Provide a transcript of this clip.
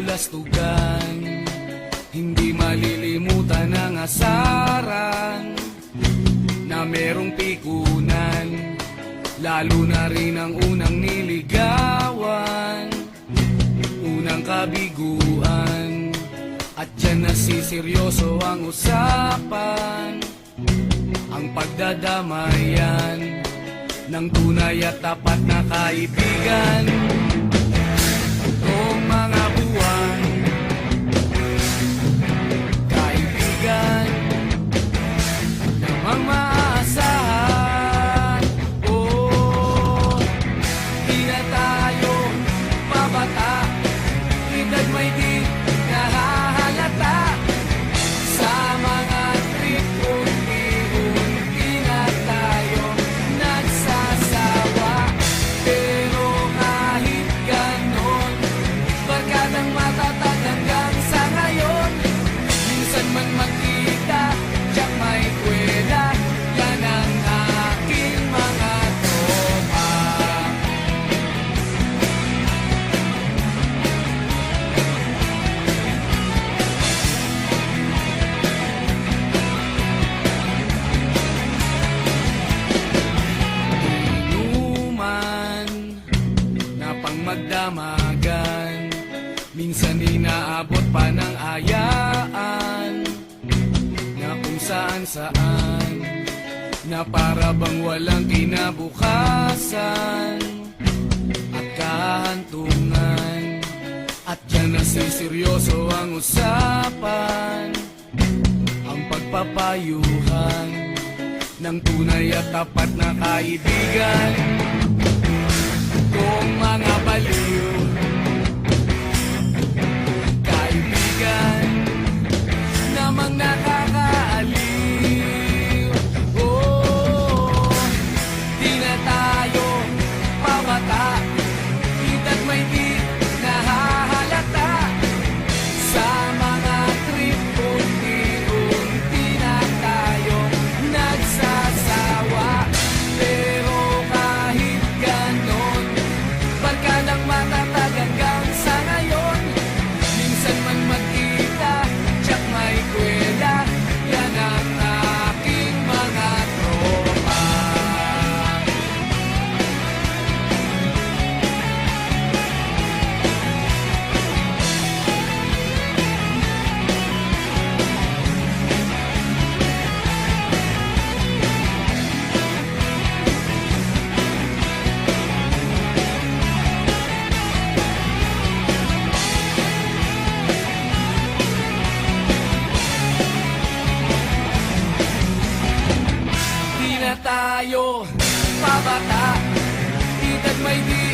kabulastugan. Hindi malilimutan ang asaran na merong pikunan, lalo na rin ang unang niligawan, unang kabiguan. At dyan nasiseryoso ang usapan, ang pagdadamayan ng tunay at tapat na kaibigan. Noong mga buwan, kaibigan namang maaasahan. Oh, di na tayo pabata, edad may di nahahalata. Sa mga trip, unti-unti na tayo nagsasawa. Pero kahit ganon, barkadang matatag hanggang sa ngayon. Minsan man magkita, tiyak may kwela, yan ang aking mga tropa. Inuman na pang magdamagan, minsan inaabot pa ng ayaan, na kung saan-saan, na para bang walang kinabukasan at kahantungan. At dyan nasiseryoso ang usapan, ang pagpapayuhan ng tunay at tapat na kaibigan. Kung mga baliw, kaibigan namang nakakaaliw. Oh, di na tayo pabata, edad may di nahahalata. Sa mga trip, unti-unti na tayo nagsasawa. Pero kahit ganon, barkadang matatag hanggang sa ngayon. Minsan man magkita, tiyak may kwela, yan ang aking mga tropa. Di na tayo pabata, edad may di